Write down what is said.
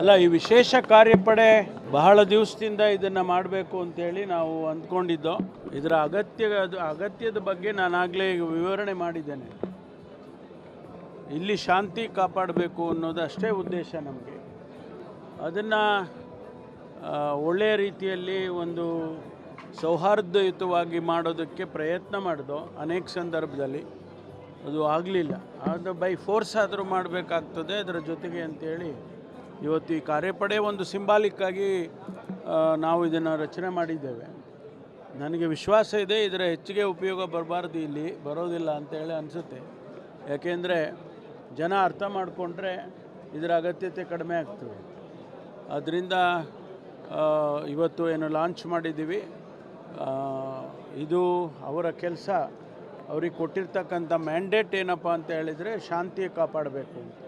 ಅಲ್ಲ, ಈ ವಿಶೇಷ ಕಾರ್ಯಪಡೆ ಬಹಳ ದಿವಸದಿಂದ ಇದನ್ನು ಮಾಡಬೇಕು ಅಂತೇಳಿ ನಾವು ಅಂದ್ಕೊಂಡಿದ್ದೋ. ಇದರ ಅಗತ್ಯದ ಬಗ್ಗೆ ನಾನಾಗಲೇ ವಿವರಣೆ ಮಾಡಿದ್ದೇನೆ. ಇಲ್ಲಿ ಶಾಂತಿ ಕಾಪಾಡಬೇಕು ಅನ್ನೋದು ಅಷ್ಟೇ ಉದ್ದೇಶ ನಮಗೆ. ಅದನ್ನು ಒಳ್ಳೆಯ ರೀತಿಯಲ್ಲಿ ಒಂದು ಸೌಹಾರ್ದಯುತವಾಗಿ ಮಾಡೋದಕ್ಕೆ ಪ್ರಯತ್ನ ಮಾಡಿದೋ. ಅನೇಕ ಸಂದರ್ಭದಲ್ಲಿ ಅದು ಆಗಲಿಲ್ಲ. ಅದು ಬೈ ಫೋರ್ಸ್ ಆದರೂ ಮಾಡಬೇಕಾಗ್ತದೆ ಅದರ ಜೊತೆಗೆ ಅಂತೇಳಿ ಇವತ್ತು ಈ ಕಾರ್ಯಪಡೆ ಒಂದು ಸಿಂಬಾಲಿಕ್ಕಾಗಿ ನಾವು ಇದನ್ನು ರಚನೆ ಮಾಡಿದ್ದೇವೆ. ನನಗೆ ವಿಶ್ವಾಸ ಇದೆ ಇದರ ಹೆಚ್ಚಿಗೆ ಉಪಯೋಗ ಬರಬಾರ್ದು, ಇಲ್ಲಿ ಬರೋದಿಲ್ಲ ಅಂತೇಳಿ ಅನಿಸುತ್ತೆ. ಯಾಕೆಂದರೆ ಜನ ಅರ್ಥ ಮಾಡಿಕೊಂಡ್ರೆ ಇದರ ಅಗತ್ಯತೆ ಕಡಿಮೆ ಆಗ್ತದೆ. ಅದರಿಂದ ಇವತ್ತು ಏನು ಲಾಂಚ್ ಮಾಡಿದ್ದೀವಿ, ಇದು ಅವರ ಕೆಲಸ. ಅವ್ರಿಗೆ ಕೊಟ್ಟಿರ್ತಕ್ಕಂಥ ಮ್ಯಾಂಡೇಟ್ ಏನಪ್ಪ ಅಂತ ಹೇಳಿದರೆ ಶಾಂತಿ ಕಾಪಾಡಬೇಕು ಅಂತ.